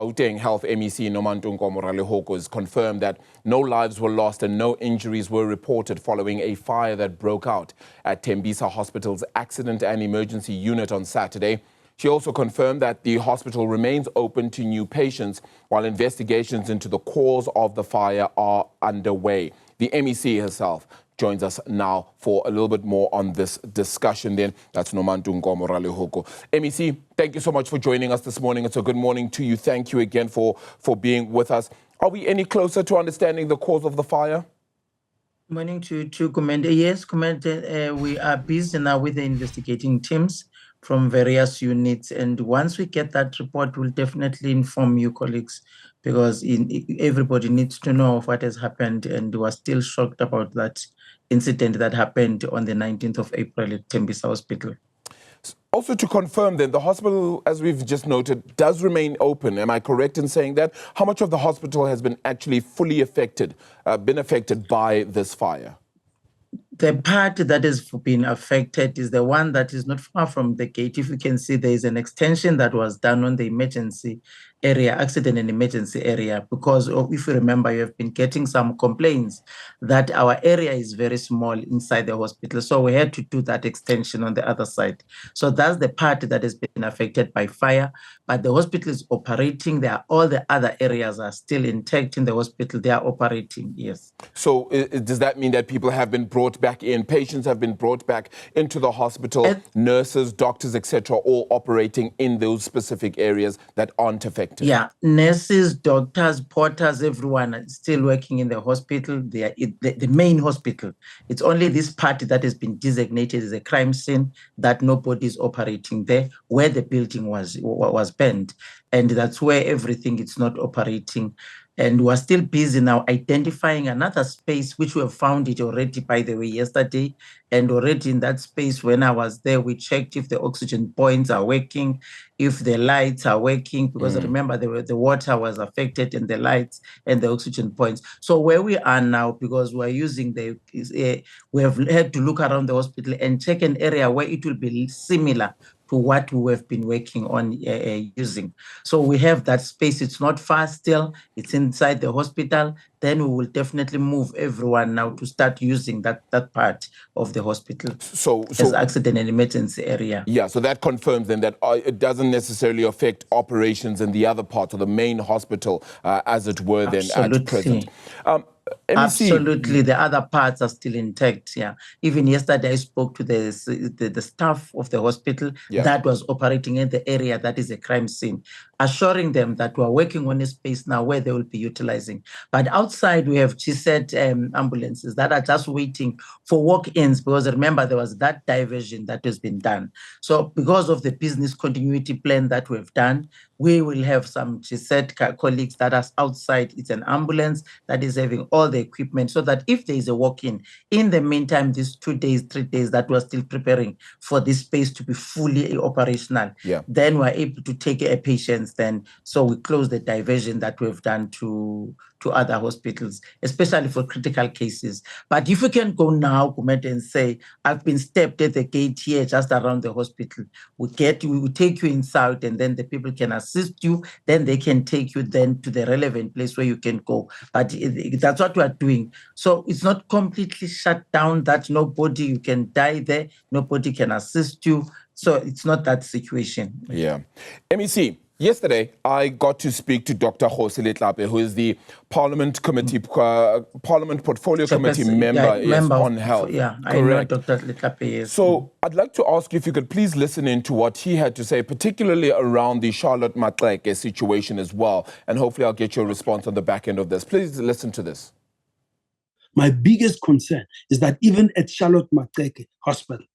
Gauteng Health MEC Nomantu Nkomo-Ralehoko has confirmed that no lives were lost and no injuries were reported following a fire that broke out at Tembisa Hospital's Accident and Emergency Unit on Saturday. She also confirmed that the hospital remains open to new patients while investigations into the cause of the fire are underway. The MEC herself joins us now for a little bit more on this discussion then. That's Nomantu Nkomo-Ralehoko. MEC, thank you so much for joining us this morning. It's a good morning to you. Thank you again for being with us. Are we any closer to understanding the cause of the fire? Morning to Commander. Yes, Commander, we are busy now with the investigating teams from various units. And once we get that report, we'll definitely inform you, colleagues, because everybody needs to know of what has happened. And we're still shocked about that incident that happened on the 19th of April at Tembisa Hospital. Also to confirm then, the hospital, as we've just noted, does remain open. Am I correct in saying that? How much of the hospital has been actually fully affected by this fire? The part that has been affected is the one that is not far from the gate. If you can see, there is an extension that was done on the emergency area, accident and emergency area, because if you remember, you have been getting some complaints that our area is very small inside the hospital. So we had to do that extension on the other side. So that's the part that has been affected by fire, but the hospital is operating. All the other areas are still intact in the hospital. They are operating, yes. So does that mean that people have been brought back in, patients have been brought back into the hospital, nurses, doctors, etc., all operating in those specific areas that aren't affected? Yeah, nurses, doctors, porters, everyone is still working in the hospital. They are the main hospital. It's only this part that has been designated as a crime scene that nobody is operating there, where the building was burned. And that's where everything is not operating. And we're still busy now identifying another space, which we have found it already, by the way, yesterday. And already in that space, when I was there, we checked if the oxygen points are working, if the lights are working, because remember, the water was affected and the lights and the oxygen points. So where we are now, because we're using we have had to look around the hospital and check an area where it will be similar to what we have been working on using. So we have that space. It's not far still. It's inside the hospital. Then we will definitely move everyone now to start using that part of the hospital as accident and emergency area. Yeah, so that confirms then that it doesn't necessarily affect operations in the other parts of the main hospital, as it were, then at present. Absolutely, the other parts are still intact. Yeah, even yesterday I spoke to the staff of the hospital that was operating in the area that is a crime scene, assuring them that we are working on a space now where they will be utilizing. But outside we have GSET ambulances that are just waiting for walk-ins, because remember there was that diversion that has been done. So because of the business continuity plan that we've done, we will have some GSET colleagues that are outside. It's an ambulance that is having all the equipment, so that if there is a walk-in, in the meantime, these 2 days, 3 days that we're still preparing for this space to be fully operational, then we're able to take patients then. So we close the diversion that we've done to other hospitals, especially for critical cases. But if you can go now, Commander, and say, I've been stepped at the gate here just around the hospital, we will take you inside, and then the people can assist you. Then they can take you then to the relevant place where you can go. But that's what we are doing. So it's not completely shut down that you can die there, nobody can assist you. So it's not that situation. Yeah. MEC, yesterday I got to speak to Dr. Jose Letlape, who is the Parliament Portfolio Committee member on health. Yeah, correct. I know Dr. Letlape, yes. So I'd like to ask you if you could please listen in to what he had to say, particularly around the Charlotte Maxeke situation as well. And hopefully I'll get your response on the back end of this. Please listen to this. My biggest concern is that even at Charlotte Maxeke Hospital,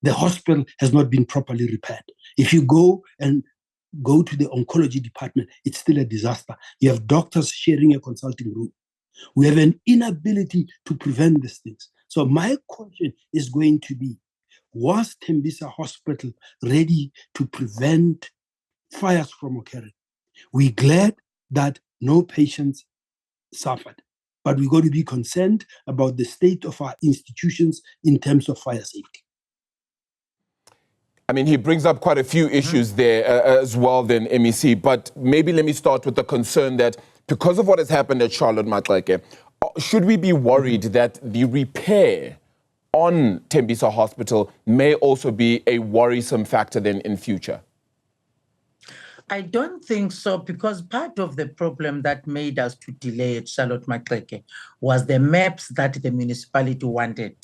the hospital has not been properly repaired. If you go to the oncology department, it's still a disaster. You have doctors sharing a consulting room. We have an inability to prevent these things. So my question is going to be, was Tembisa Hospital ready to prevent fires from occurring? We're glad that no patients suffered, but we've got to be concerned about the state of our institutions in terms of fire safety. I mean, he brings up quite a few issues there as well then, MEC, but maybe let me start with the concern that because of what has happened at Charlotte Maxeke, should we be worried that the repair on Tembisa Hospital may also be a worrisome factor then in future? I don't think so, because part of the problem that made us to delay at Charlotte Maxeke was the maps that the municipality wanted.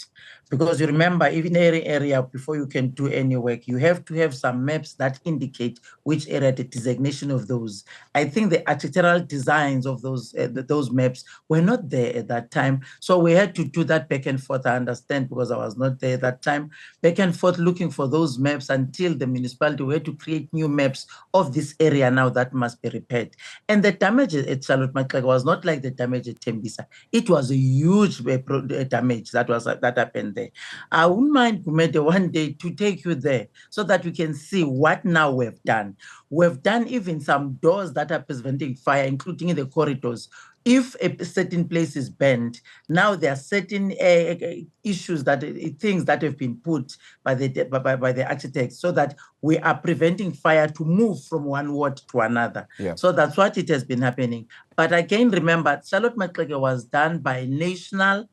Because you remember, even every area, before you can do any work, you have to have some maps that indicate which area, the designation of those. I think the architectural designs of those maps were not there at that time. So we had to do that back and forth. I understand, because I was not there at that time. Back and forth looking for those maps until the municipality were to create new maps of this area now that must be repaired. And the damage at Charlotte Maxeke was not like the damage at Tembisa. It was a huge damage that happened there. I wouldn't mind, Kumete, one day to take you there so that we can see what now we've done. We've done even some doors that are preventing fire, including in the corridors. If a certain place is burned, now there are certain issues things that have been put by the architects so that we are preventing fire to move from one ward to another. Yeah. So that's what it has been happening. But again, remember, Charlotte Maxeke was done by national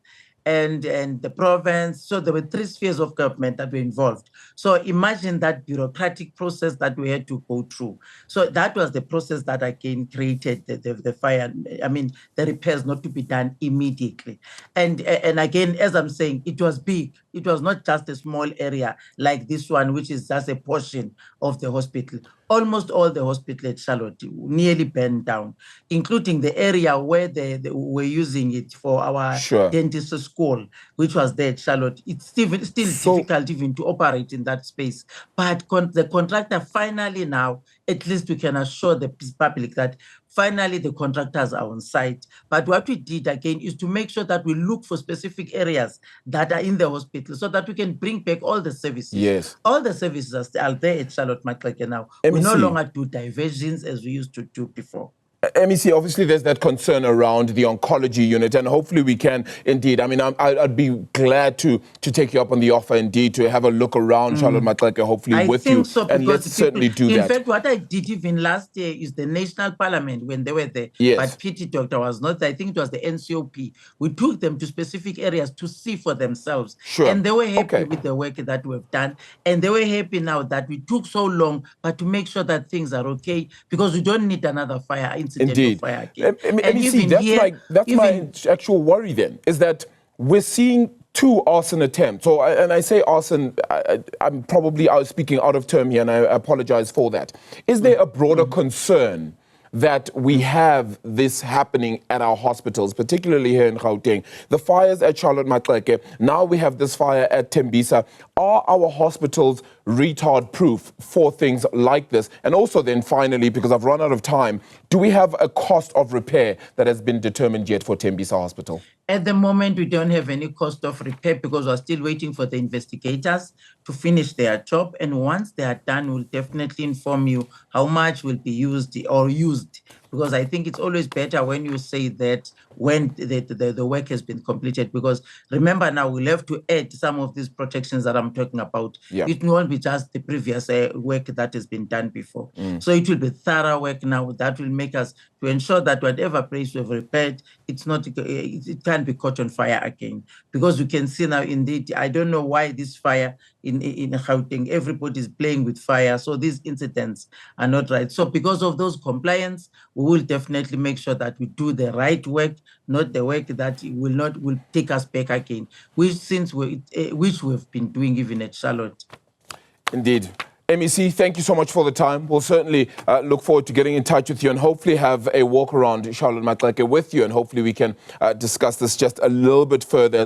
and the province. So there were 3 spheres of government that were involved. So imagine that bureaucratic process that we had to go through. So that was the process that again created the fire. I mean, the repairs not to be done immediately. And again, as I'm saying, it was big. It was not just a small area like this one, which is just a portion of the hospital. Almost all the hospital at Charlotte nearly burned down, including the area where they were using it for our dentist school, which was there at Charlotte. It's still difficult even to operate in that space. But the contractor finally now, at least we can assure the public that finally the contractors are on site. But what we did again is to make sure that we look for specific areas that are in the hospital so that we can bring back all the services. Yes. All the services are there at Charlotte Maxeke now. We no longer do diversions as we used to do before. MEC, obviously there's that concern around the oncology unit, and hopefully we can indeed, I mean, I'd be glad to take you up on the offer indeed, to have a look around Charlotte Maxeke, hopefully with you, and let's certainly do that. In fact, what I did even last year is the National Parliament, when they were there, but PT Doctor was not there. I think it was the NCOP. We took them to specific areas to see for themselves, and they were happy with the work that we've done, and they were happy now that we took so long, but to make sure that things are okay, because we don't need another fire incident. Indeed. That's my actual worry then, is that we're seeing 2 arson attempts. And I say arson, I was speaking out of term here, and I apologize for that. Is there a broader concern that we have this happening at our hospitals, particularly here in Gauteng? The fires at Charlotte Maxeke, now we have this fire at Tembisa. Are our hospitals retard-proof for things like this? And also then finally, because I've run out of time, do we have a cost of repair that has been determined yet for Tembisa Hospital? At the moment, we don't have any cost of repair because we're still waiting for the investigators to finish their job. And once they are done, we'll definitely inform you how much will be used. Because I think it's always better when you say that when the work has been completed. Because remember now, we'll have to add some of these protections that I'm talking about. Yeah. It won't be just the previous work that has been done before. So it will be thorough work now that will make us to ensure that whatever place we've repaired, it can't be caught on fire again. Because you can see now, indeed, I don't know why this fire in Gauteng, everybody's playing with fire. So these incidents are not right. So because of those compliance, we will definitely make sure that we do the right work, not the work that will take us back again, which we've been doing even at Charlotte. Indeed. MEC, thank you so much for the time. We'll certainly look forward to getting in touch with you and hopefully have a walk around Charlotte Maxeke with you, and hopefully we can discuss this just a little bit further.